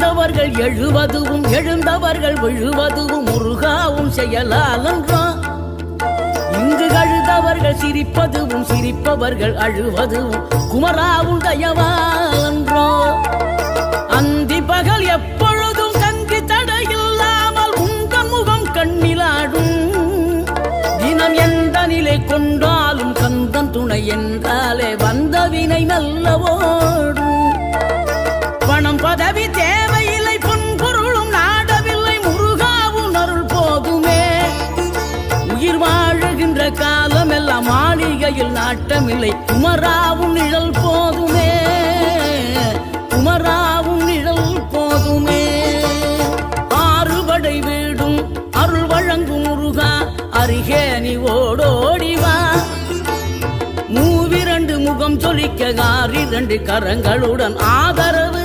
விழுந்தவர்கள் எழுவதுவும் எழுந்தவர்கள் விழுவதுவும் முருகாவும் செயலாலன்றோ. இங்கு அழுதவர்கள் சிரிப்பதுவும் சிரிப்பவர்கள் அழுவதுவும் குமராவும் தயவாலன்றோ. அந்தி பகல் எப்பொழுதும் கங்கு தடையில்லாமல் உங்கள் முகம் கண்ணிலாடும். தினம் எந்த நிலை கொண்டாலும் கந்தன் துணை என்றாலே வந்த வினை நல்லவோடும். பணம் பதவி தேவையில்லை பொன்பொருளும் நாடவில்லை முருகாவும் அருள் போதுமே. உயிர் வாழுகின்ற காலம் எல்லாம் மாளிகையில் நாட்டமில்லை குமராவும் நிழல் போதுமே. குமராவும் நிழல் போதுமே. ஆறுபடை வீடும் அருள் வழங்கும் முருகா அருகே நீ ஓடோடிவா. மூவிரண்டு முகம் சொலிக்க 6 கரங்களுடன் ஆதரவு